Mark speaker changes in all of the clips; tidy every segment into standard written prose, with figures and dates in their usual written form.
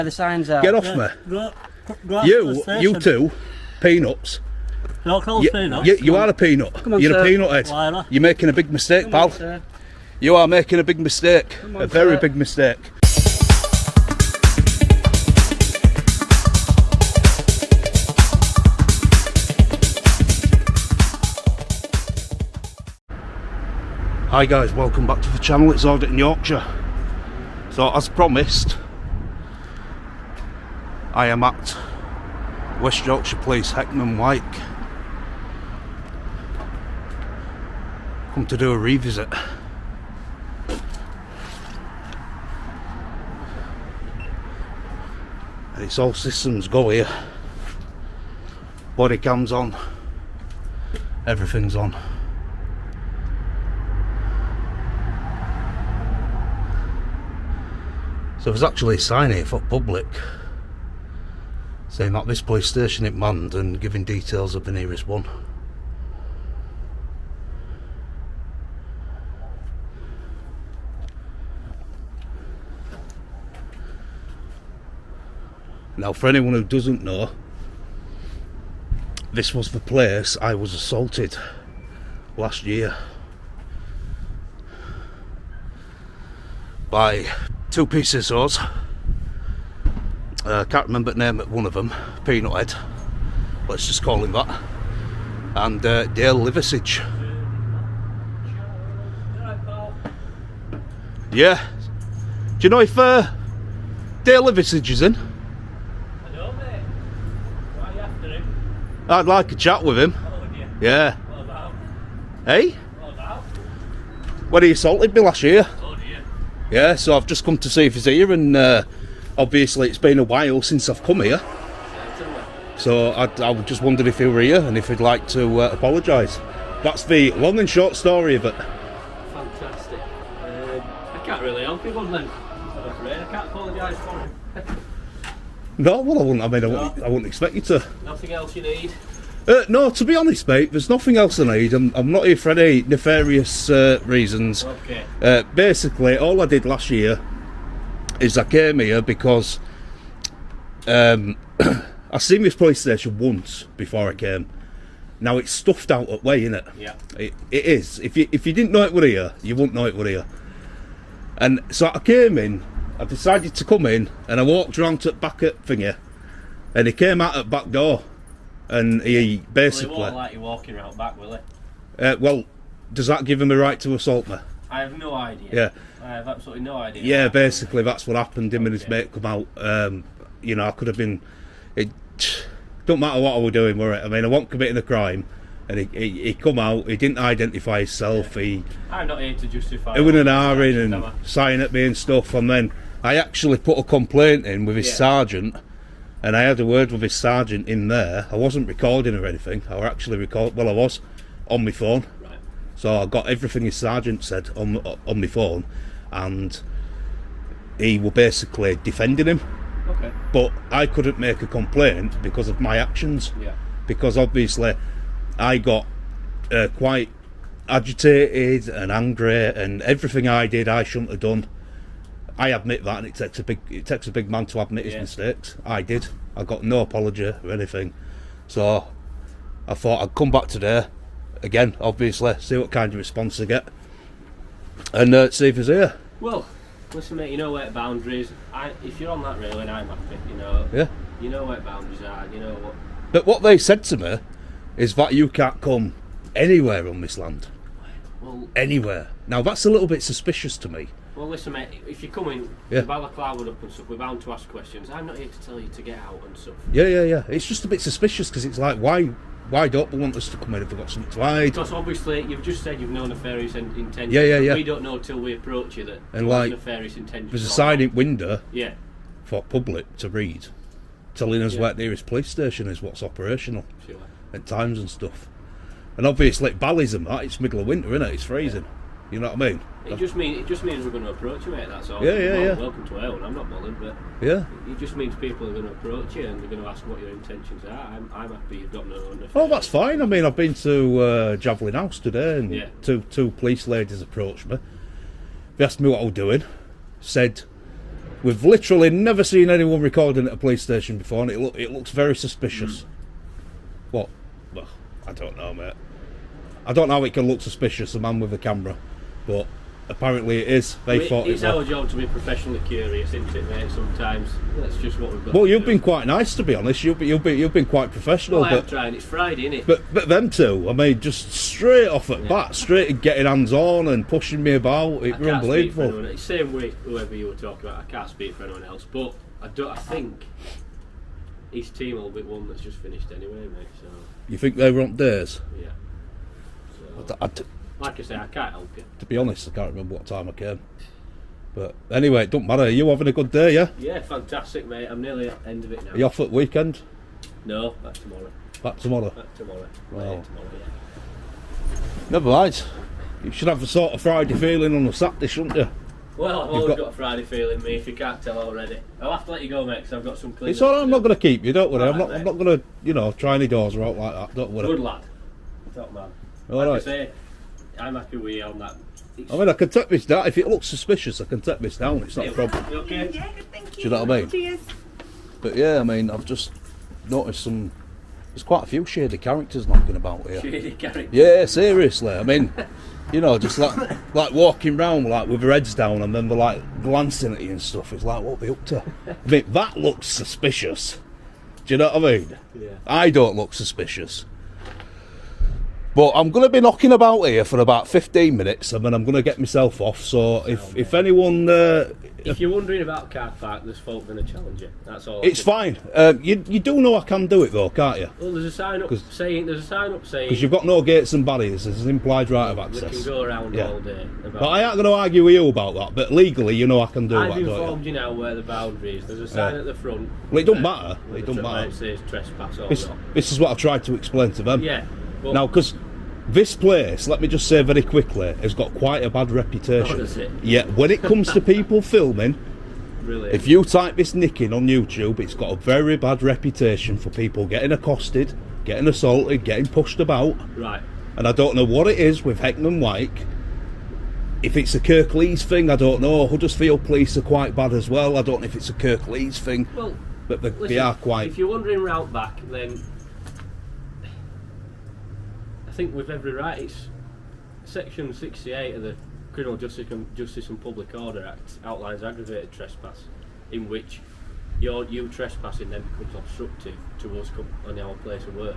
Speaker 1: The signs out.
Speaker 2: Get off me. You two, peanuts. You are a peanut.
Speaker 1: Come on,
Speaker 2: You're
Speaker 1: sir.
Speaker 2: a peanut head.
Speaker 1: Lila.
Speaker 2: You're making a big mistake,
Speaker 1: Come
Speaker 2: pal.
Speaker 1: on, sir.
Speaker 2: You are making a big mistake.
Speaker 1: on,
Speaker 2: A very
Speaker 1: sir.
Speaker 2: big mistake. Hi guys, welcome back to the channel. It's Audit in Yorkshire. So as promised, I am at West Yorkshire Police, Heckmondwike. Come to do a revisit. And it's all systems go here. Body cams on. Everything's on. So there's actually a sign here for public saying that this police station is manned and giving details of the nearest one. Now for anyone who doesn't know, this was the place I was assaulted last year by two PCSOs. I can't remember the name of one of them, Peanut Head, let's just call him that, and Dale Liversidge. Yeah, do you know if Dale Liversidge is in?
Speaker 3: I know, mate. Why are you after him?
Speaker 2: I'd like a chat with him.
Speaker 3: What would you?
Speaker 2: Yeah.
Speaker 3: What about?
Speaker 2: Hey?
Speaker 3: What about?
Speaker 2: When he assaulted me last year.
Speaker 3: Oh dear.
Speaker 2: Yeah, so I've just come to see if he's here, and obviously it's been a while since I've come here. So I just wondered if he were here and if he'd like to apologise. That's the long and short story of it.
Speaker 3: Fantastic. I can't really help you, then. I'm afraid I can't apologise for him.
Speaker 2: No, well I wouldn't. I mean, I wouldn't expect you to.
Speaker 3: Nothing else you need?
Speaker 2: No, to be honest, mate, there's nothing else I need. I'm not here for any nefarious reasons.
Speaker 3: Okay.
Speaker 2: Basically, all I did last year is I came here because I seen this police station once before I came. Now it's stuffed out that way, innit?
Speaker 3: Yeah.
Speaker 2: It is. If you didn't know it were here, you wouldn't know it were here. And so I came in, I decided to come in, and I walked round to the back at thingy, and he came out at the back door, and he basically...
Speaker 3: Well, he won't like you walking out back, will he?
Speaker 2: well, does that give him a right to assault me?
Speaker 3: I have no idea.
Speaker 2: Yeah.
Speaker 3: I have absolutely no idea.
Speaker 2: Yeah, basically that's what happened. Him and his mate come out. You know, I could have been... It don't matter what I was doing, were it? I mean, I wasn't committing a crime. And he come out, he didn't identify himself,
Speaker 3: I'm not here to justify...
Speaker 2: He went an hour in and signed at me and stuff, and then I actually put a complaint in with his sergeant, and I had a word with his sergeant in there. I wasn't recording or anything, I was actually well I was, on my phone.
Speaker 3: Right.
Speaker 2: So I got everything his sergeant said on my phone, and he was basically defending him.
Speaker 3: Okay.
Speaker 2: But I couldn't make a complaint because of my actions.
Speaker 3: Yeah.
Speaker 2: Because obviously I got quite agitated and angry, and everything I did I shouldn't have done. I admit that, and it takes a big man to admit his mistakes. I did. I got no apology or anything. So I thought I'd come back today again, obviously, see what kind of response I get, and see if he's here.
Speaker 3: Well, listen, mate, you know where the boundaries. If you're on that railing, I'm happy. You know.
Speaker 2: Yeah.
Speaker 3: You know where the boundaries are. You know what.
Speaker 2: But what they said to me is that you can't come anywhere on this land.
Speaker 3: Well,
Speaker 2: Anywhere. Now that's a little bit suspicious to me.
Speaker 3: well, listen, mate. If you're coming,
Speaker 2: Yeah.
Speaker 3: the balaclava up and stuff, we're bound to ask questions. I'm not here to tell you to get out and stuff.
Speaker 2: Yeah. It's just a bit suspicious because it's like, why don't they want us to come in if they've got something to hide?
Speaker 3: Because obviously, you've just said you've no nefarious intentions.
Speaker 2: Yeah.
Speaker 3: We don't know till we approach you that
Speaker 2: And
Speaker 3: there's
Speaker 2: like,
Speaker 3: nefarious intentions.
Speaker 2: There's a
Speaker 3: or
Speaker 2: sign
Speaker 3: not.
Speaker 2: in window
Speaker 3: Yeah.
Speaker 2: for public to read, telling us where the nearest police station is, what's operational
Speaker 3: Sure.
Speaker 2: at times and stuff. And obviously, Bally's and that, it's middle of winter, isn't it? It's freezing. You know what I mean?
Speaker 3: It just means we're going to approach you, mate. That's all.
Speaker 2: Yeah.
Speaker 3: Welcome to hell. I'm not bothered, but
Speaker 2: Yeah.
Speaker 3: it just means people are going to approach you and they're going to ask what your intentions are. I'm happy you've got no nefarious.
Speaker 2: Oh, that's fine. I mean, I've been to Javelin House today, and two police ladies approached me. They asked me what I was doing. Said We've literally never seen anyone recording at a police station before, and it looks very suspicious. What? Well, I don't know, mate. I don't know how it can look suspicious, a man with a camera, but apparently it is.
Speaker 3: It's our job to be professionally curious, isn't it, mate? Sometimes that's just what we've got.
Speaker 2: Well, you've been quite nice, to be honest. You've been quite professional.
Speaker 3: Well, I'm trying. It's Friday, isn't it?
Speaker 2: But them two, I mean, just straight off at bat, straight at getting hands on and pushing me about. It was unbelievable.
Speaker 3: It's the same with whoever you were talking about. I can't speak for anyone else, but I think his team will be one that's just finished anyway, mate. So
Speaker 2: you think they were on days?
Speaker 3: Yeah. So, like I say, I can't help you.
Speaker 2: To be honest, I can't remember what time I came. But anyway, it don't matter. Are you having a good day, yeah?
Speaker 3: Yeah, fantastic, mate. I'm nearly at the end of it now.
Speaker 2: Are you off at weekend?
Speaker 3: No, back tomorrow.
Speaker 2: Back tomorrow?
Speaker 3: Back tomorrow.
Speaker 2: Well,
Speaker 3: Tomorrow, yeah.
Speaker 2: never mind. You should have a sort of Friday feeling on a Saturday, shouldn't you?
Speaker 3: Well, I've always got a Friday feeling, me, if you can't tell already. I'll have to let you go, mate, because I've got some cleaning.
Speaker 2: It's alright, I'm not going to keep you, don't worry.
Speaker 3: Right,
Speaker 2: I'm not going to, try any doors or out like that, don't worry.
Speaker 3: Good lad. Top man.
Speaker 2: All right.
Speaker 3: I say, I'm happy with you on that.
Speaker 2: I mean, I can take this down. If it looks suspicious, I can take this down. It's not a problem.
Speaker 3: You okay?
Speaker 1: Yeah, good, thank you.
Speaker 2: Do you know what I mean?
Speaker 1: Cheers.
Speaker 2: But yeah, I mean, I've just noticed there's quite a few shady characters knocking about here.
Speaker 3: Shady character.
Speaker 2: Yeah, seriously. I mean, just like walking round like with their heads down and then they're like glancing at you and stuff. It's like, what are they up to? I mean, that looks suspicious. Do you know what I mean?
Speaker 3: Yeah.
Speaker 2: I don't look suspicious. But I'm going to be knocking about here for about 15 minutes and then I'm going to get myself off. So if anyone...
Speaker 3: if you're wondering about car park, there's folk going to challenge you. That's all.
Speaker 2: It's fine. You do know I can do it though, can't you?
Speaker 3: Well, there's a sign up saying...
Speaker 2: Because you've got no gates and barriers. There's an implied right of access.
Speaker 3: We can go around all day.
Speaker 2: But I ain't going to argue with you about that. But legally, you know I can do that,
Speaker 3: I've informed you now where the boundary is. There's a sign at the front.
Speaker 2: Well, it don't matter. It don't matter.
Speaker 3: It says trespass or
Speaker 2: This,
Speaker 3: not.
Speaker 2: this is what I've tried to explain to them.
Speaker 3: Yeah. But
Speaker 2: Now, because this place, let me just say very quickly, has got quite a bad reputation.
Speaker 3: Oh, does it?
Speaker 2: Yeah, when it comes to people filming,
Speaker 3: really,
Speaker 2: if you type this nicking on YouTube, it's got a very bad reputation for people getting accosted, getting assaulted, getting pushed about.
Speaker 3: right.
Speaker 2: And I don't know what it is with Heckmondwike. If it's a Kirklees thing, I don't know. Huddersfield police are quite bad as well. I don't know if it's a Kirklees thing.
Speaker 3: Well,
Speaker 2: But they
Speaker 3: listen,
Speaker 2: are quite...
Speaker 3: If you're wondering route back, then I think with every right, it's Section 68 of the Criminal Justice and Public Order Act outlines aggravated trespass, in which you trespassing then becomes obstructive to us on our place of work.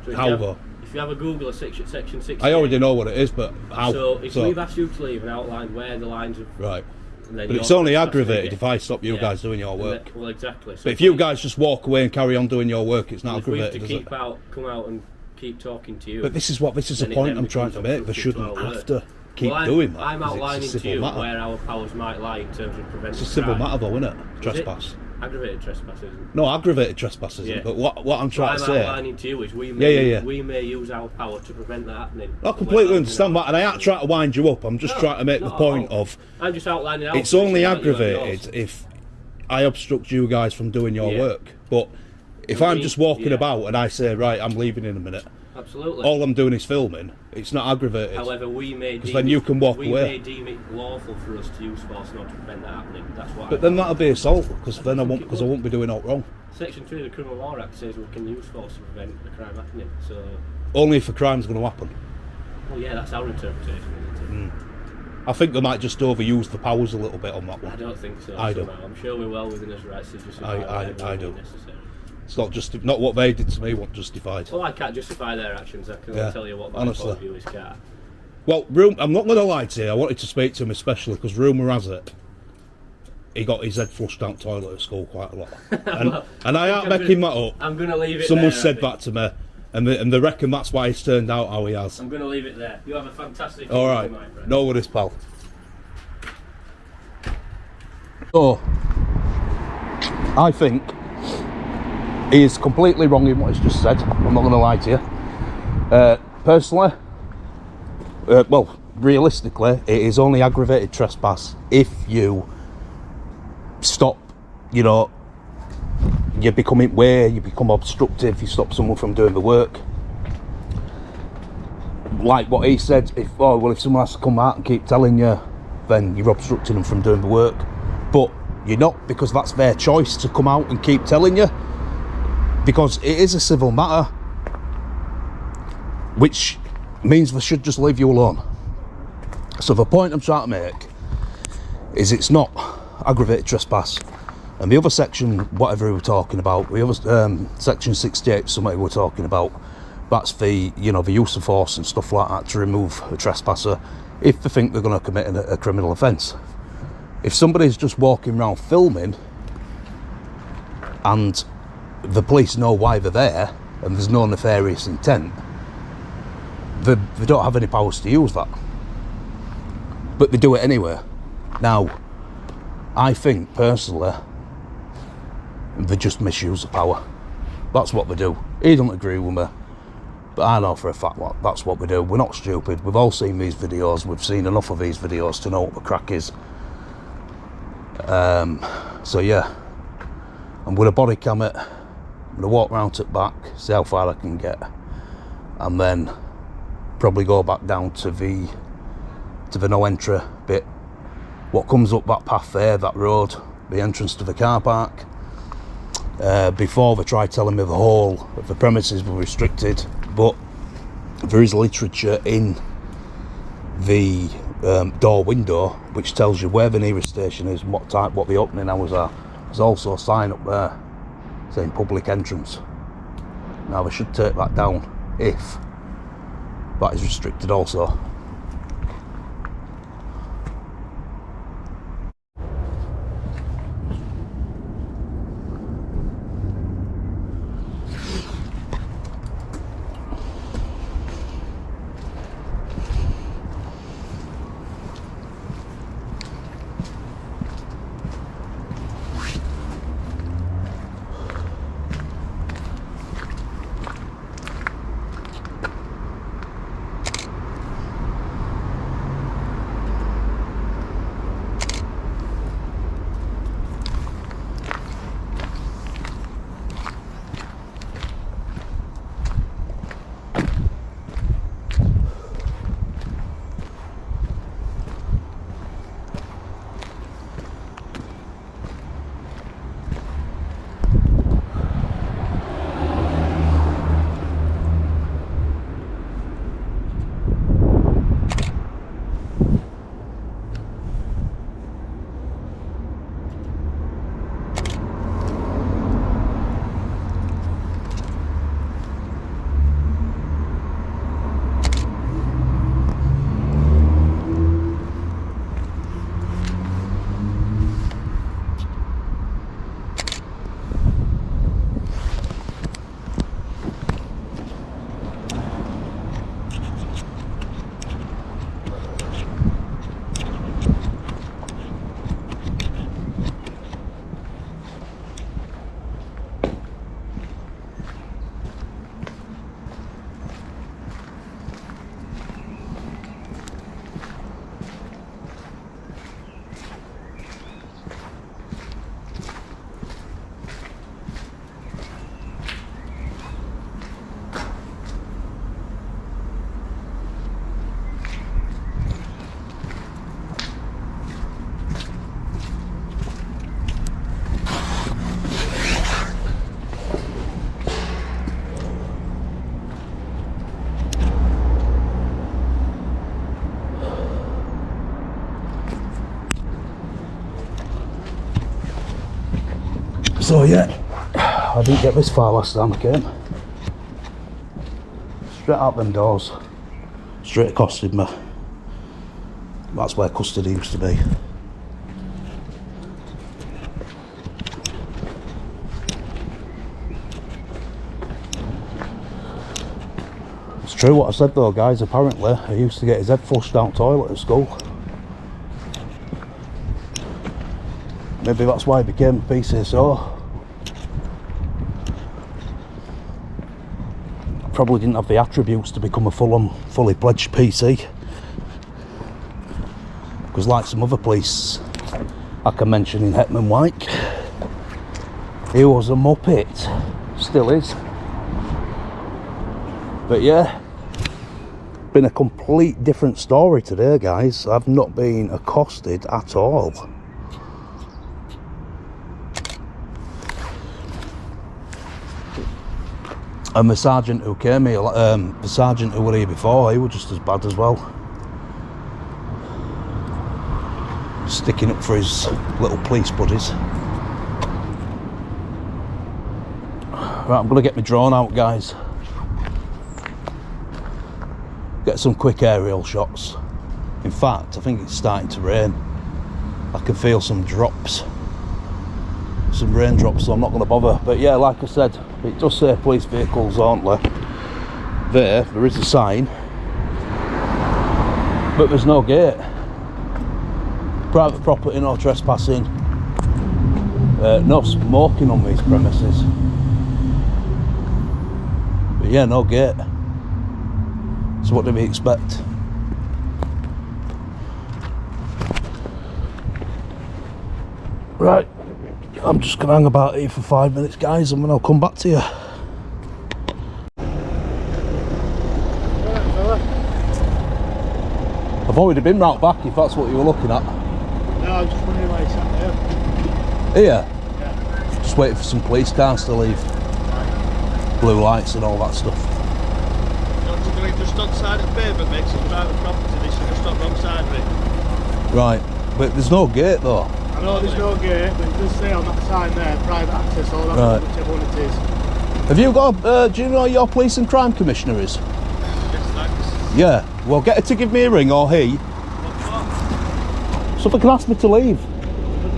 Speaker 3: So if you have a Google of Section 68,
Speaker 2: I already know what it is, but how?
Speaker 3: So if we've asked you to leave and outline where the lines of...
Speaker 2: Right.
Speaker 3: Then
Speaker 2: But it's only aggravated if I stop you guys doing your work.
Speaker 3: Well, exactly. So
Speaker 2: But if you guys just walk away and carry on doing your work, it's not
Speaker 3: if we have
Speaker 2: aggravated,
Speaker 3: to
Speaker 2: is it?
Speaker 3: come out and keep talking to you.
Speaker 2: But this is the
Speaker 3: then it
Speaker 2: point
Speaker 3: then
Speaker 2: I'm trying to
Speaker 3: becomes
Speaker 2: make. They shouldn't
Speaker 3: obstructive to our
Speaker 2: have to keep
Speaker 3: Well,
Speaker 2: doing that.
Speaker 3: I'm
Speaker 2: 'cause
Speaker 3: outlining
Speaker 2: it's a
Speaker 3: to
Speaker 2: civil
Speaker 3: you
Speaker 2: matter.
Speaker 3: where our powers might lie in terms of preventing
Speaker 2: It's a civil
Speaker 3: crime.
Speaker 2: matter though, isn't it?
Speaker 3: Is
Speaker 2: Trespass.
Speaker 3: it? Aggravated trespass isn't.
Speaker 2: No, aggravated trespass isn't.
Speaker 3: Yeah.
Speaker 2: But what I'm
Speaker 3: What
Speaker 2: trying
Speaker 3: I'm
Speaker 2: to say...
Speaker 3: outlining to you is we may use our power to prevent that happening.
Speaker 2: I completely understand that, and I ain't trying to wind you up. I'm just trying to make the
Speaker 3: not at
Speaker 2: point
Speaker 3: all.
Speaker 2: of...
Speaker 3: I'm just outlining our
Speaker 2: It's only
Speaker 3: position, not you and
Speaker 2: aggravated
Speaker 3: yours.
Speaker 2: if I obstruct you guys from doing your
Speaker 3: Yeah.
Speaker 2: work. But if
Speaker 3: And
Speaker 2: I'm
Speaker 3: we-
Speaker 2: just walking
Speaker 3: yeah.
Speaker 2: about and I say, right, I'm leaving in a minute,
Speaker 3: Absolutely.
Speaker 2: all I'm doing is filming, it's not aggravated.
Speaker 3: However, we may deem
Speaker 2: then you can walk
Speaker 3: we
Speaker 2: away.
Speaker 3: may deem it lawful for us to use force in order to prevent that happening. That's what.
Speaker 2: But then that'll be assault, because then I won't be doing it wrong.
Speaker 3: Section 3 of the Criminal Law Act says we can use force to prevent the crime happening. So,
Speaker 2: Only if a crime's going to happen.
Speaker 3: well, yeah, that's our interpretation, isn't it?
Speaker 2: I think they might just overuse the powers a little bit on that
Speaker 3: I
Speaker 2: one.
Speaker 3: don't think so.
Speaker 2: I do.
Speaker 3: somehow. I'm sure we're well within us rights to justify
Speaker 2: I
Speaker 3: whatever
Speaker 2: do.
Speaker 3: necessary.
Speaker 2: It's not what they did to me, what justified.
Speaker 3: Well, I can't justify their actions. I can
Speaker 2: Yeah,
Speaker 3: only tell you what my
Speaker 2: honestly.
Speaker 3: point of view is. Car.
Speaker 2: Well, I'm not going to lie to you, I wanted to speak to him especially because rumour has it he got his head flushed down the toilet at school quite a lot. And I aren't making that up.
Speaker 3: I'm going to leave it
Speaker 2: Someone
Speaker 3: there,
Speaker 2: said that to me, and they reckon that's why he's turned out how he has.
Speaker 3: I'm going to leave it there. You have a fantastic
Speaker 2: All
Speaker 3: evening,
Speaker 2: right,
Speaker 3: my friend.
Speaker 2: no worries, pal. So, I think he is completely wrong in what he's just said. I'm not going to lie to you. Personally, well, realistically, it is only aggravated trespass if you stop, you become in way, you become obstructive, you stop someone from doing the work. Like what he said, if someone has to come out and keep telling you, then you're obstructing them from doing the work. But you're not, because that's their choice to come out and keep telling you, because it is a civil matter, which means they should just leave you alone. So the point I'm trying to make is it's not aggravated trespass. And the other section, whatever we were talking about, the other section 68, somebody we're talking about, that's the, you know, the use of force and stuff like that to remove a trespasser if they think they're going to commit a criminal offence. If somebody's just walking around filming and the police know why they're there and there's no nefarious intent, they don't have any powers to use that. But they do it anyway. Now, I think personally they just misuse the power. That's what they do. He don't agree with me, but I know for a fact that's what we do. We're not stupid. We've all seen these videos. We've seen enough of these videos to know what the crack is. So yeah, I'm going to body cam it. I'm going to walk round to the back, see how far I can get, and then probably go back down to the no entry bit. What comes up that path there, that road, the entrance to the car park. Before they tried telling me the whole of the premises were restricted, but there is literature in the door window which tells you where the nearest station is and what the opening hours are. There's also a sign up there saying public entrance. Now they should take that down if that is restricted also. So yeah, I didn't get this far last time I came. Straight out them doors, straight accosted me. That's where custody used to be. It's true what I said though, guys. Apparently he used to get his head flushed down toilet at school. Maybe that's why he became a PCSO. Probably didn't have the attributes to become a fully pledged PC. Because like some other police I can mention in Heckmondwike, he was a muppet, still is. But yeah, been a complete different story today, guys. I've not been accosted at all. And the sergeant who came here, the sergeant who were here before, he was just as bad as well. Sticking up for his little police buddies. Right, I'm going to get my drone out, guys. Get some quick aerial shots. In fact, I think it's starting to rain. I can feel some drops. Some raindrops, so I'm not going to bother. But yeah, like I said, it does say police vehicles only. There is a sign. But there's no gate. Private property, no trespassing. No smoking on these premises. But yeah, no gate. So what do we expect? Right, I'm just going to hang about here for 5 minutes, guys, and then I'll come back to you. I've already been round back, if that's what you were looking at.
Speaker 1: No, I was just wondering why you sat there.
Speaker 2: Here?
Speaker 1: Yeah.
Speaker 2: Just waiting for some police cars to leave. Blue lights and all that stuff.
Speaker 1: Don't you think just on side of pavement makes it private property, they should have stopped wrong side of it.
Speaker 2: Right, but there's no gate though.
Speaker 1: I know there's no gate, but it does say on that sign there, private access, all that,
Speaker 2: Right.
Speaker 1: whichever one it is.
Speaker 2: Have you got, do you know who your police and crime commissioner is?
Speaker 1: Yes, thanks.
Speaker 2: Yeah, well get her to give me a ring, or he.
Speaker 1: What?
Speaker 2: So they can ask me to leave.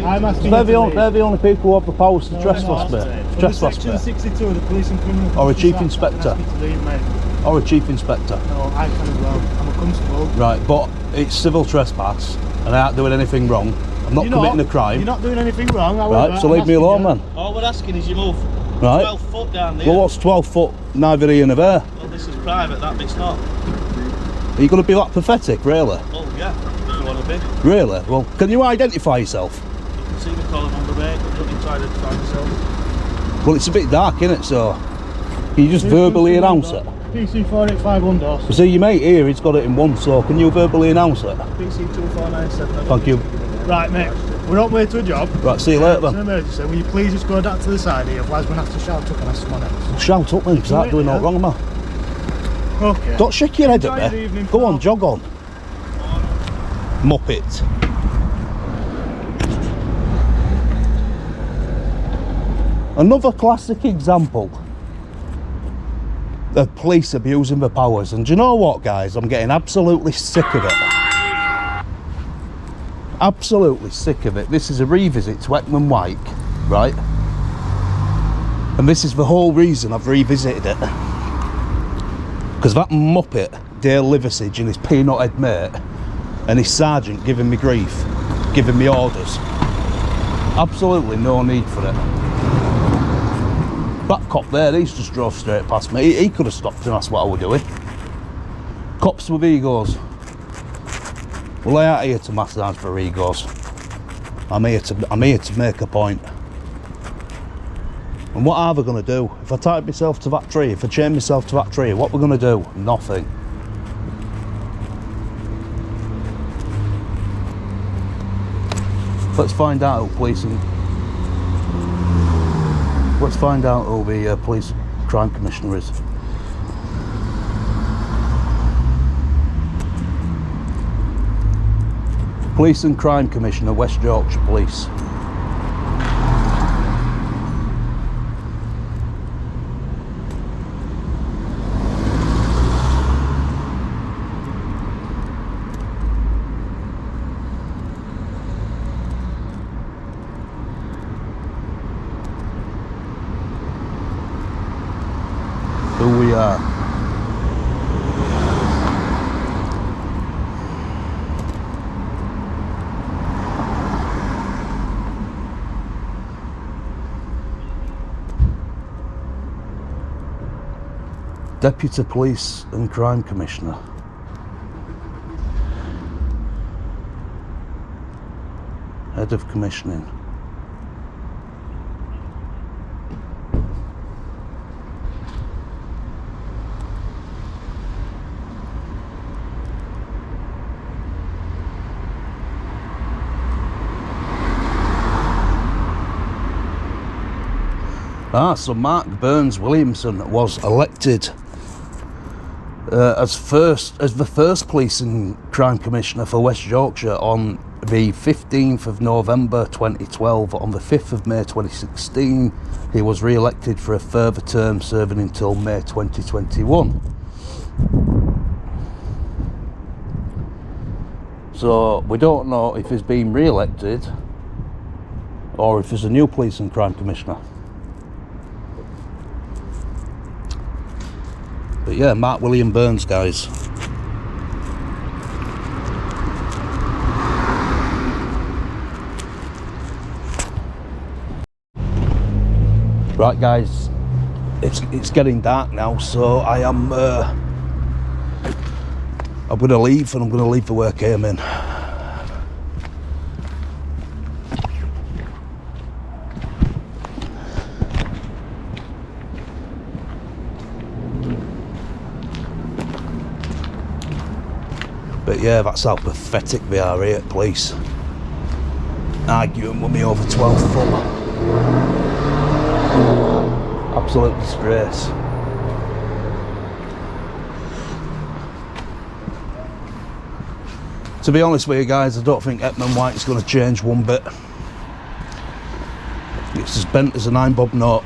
Speaker 1: I'm asking
Speaker 2: They're
Speaker 1: you
Speaker 2: the,
Speaker 1: to
Speaker 2: only,
Speaker 1: leave.
Speaker 2: they're the only people who have the powers to
Speaker 1: No,
Speaker 2: trespass
Speaker 1: they're
Speaker 2: me.
Speaker 1: not.
Speaker 2: Trespass
Speaker 1: Section
Speaker 2: me.
Speaker 1: 62 of the Police and Criminal
Speaker 2: Or a
Speaker 1: Justice
Speaker 2: chief
Speaker 1: Act,
Speaker 2: inspector.
Speaker 1: I can ask you to leave, mate.
Speaker 2: Or a chief inspector.
Speaker 1: No, I can as well. I'm a constable.
Speaker 2: Right, but it's civil trespass, and I aren't doing anything wrong. I'm not committing a crime.
Speaker 1: You're not doing anything wrong, however,
Speaker 2: Right, so
Speaker 1: I'm
Speaker 2: leave me
Speaker 1: asking
Speaker 2: alone,
Speaker 1: you.
Speaker 2: man.
Speaker 1: All we're asking is you move
Speaker 2: Right.
Speaker 1: 12 foot down there.
Speaker 2: Well, what's 12 foot neither here nor there?
Speaker 1: Well, this is private, that bit's not.
Speaker 2: Are you going to be that pathetic, really?
Speaker 1: Oh, yeah, if you want to be.
Speaker 2: Really? Well, can you identify yourself?
Speaker 1: You can see me calling on the way, but don't need to identify myself.
Speaker 2: Well, it's a bit dark, innit, so... Can you just verbally announce it?
Speaker 1: PC 485 Undos.
Speaker 2: See, your mate here, he's got it in one, so can you verbally announce it?
Speaker 1: PC 2497.
Speaker 2: Thank you.
Speaker 1: Right, mate, we're on way to a job.
Speaker 2: Right, see you later,
Speaker 1: It's an
Speaker 2: then.
Speaker 1: emergency. Will you please just go down to the side here, otherwise we're going to have to shout up and ask someone else.
Speaker 2: Shout up, then, because I'm not doing no wrong, man.
Speaker 1: Okay.
Speaker 2: Don't shake your head
Speaker 1: Enjoy
Speaker 2: at
Speaker 1: your
Speaker 2: me.
Speaker 1: evening,
Speaker 2: Go on,
Speaker 1: pal.
Speaker 2: jog on. Muppet. Another classic example of police abusing their powers. And do you know what, guys? I'm getting absolutely sick of it. Absolutely sick of it. This is a revisit to Heckmondwike, right? And this is the whole reason I've revisited it. Because that muppet, Dale Liversidge, and his peanut head mate, and his sergeant giving me grief, giving me orders. Absolutely no need for it. That cop there, he's just drove straight past me. He could have stopped and asked what I was doing. Cops with egos. Well, I ain't here to massage for egos. I'm here to make a point. And what are they going to do? If I tie myself to that tree, if I chain myself to that tree, what we're going to do? Nothing. Let's find out who Let's find out who the police crime commissioner is. Police and Crime Commissioner, West Yorkshire Police. Who we are. Deputy Police and Crime Commissioner. Head of Commissioning. So Mark Burns Williamson was elected as the first Police and Crime Commissioner for West Yorkshire on the 15th of November 2012. On the 5th of May 2016, he was re-elected for a further term, serving until May 2021. So we don't know if he's been re-elected or if there's a new Police and Crime Commissioner. But yeah, Mark William Burns, guys. Right, guys, it's getting dark now, so I'm going to leave, and I'm going to leave the way I came in. But yeah, that's how pathetic they are here at police. Arguing with me over 12 foot. Absolute disgrace. To be honest with you guys, I don't think Heckmondwike is going to change one bit. It's as bent as a 9-bob knot.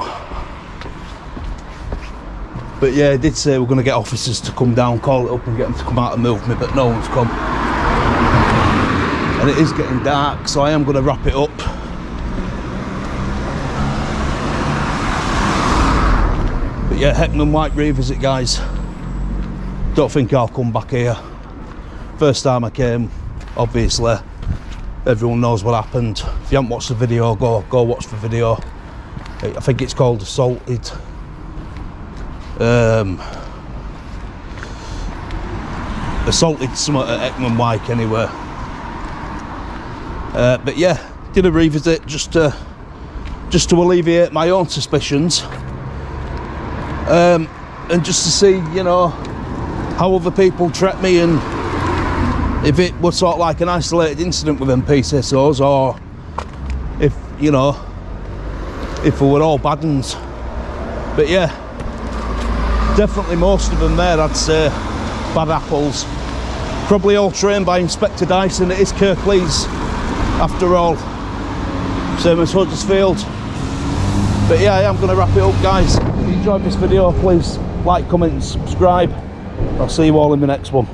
Speaker 2: But yeah, I did say we're going to get officers to come down, call it up and get them to come out and move me, but no one's come. And it is getting dark, so I am going to wrap it up. But yeah, Heckmondwike revisit, guys. Don't think I'll come back here. First time I came, obviously, everyone knows what happened. If you haven't watched the video, go watch the video. I think it's called Assaulted. Assaulted somewhat at Heckmondwike anyway. But yeah, did a revisit just to alleviate my own suspicions, and just to see, you know, how other people treat me, and if it was sort of like an isolated incident with them PCSOs, or if, you know, if we were all bad uns. But yeah, definitely most of them there, I'd say, bad apples. Probably all trained by Inspector Dyson. It is Kirklees after all, same as Huddersfield. But yeah, I am going to wrap it up, guys. If you enjoyed this video, please like, comment and subscribe. I'll see you all in the next one.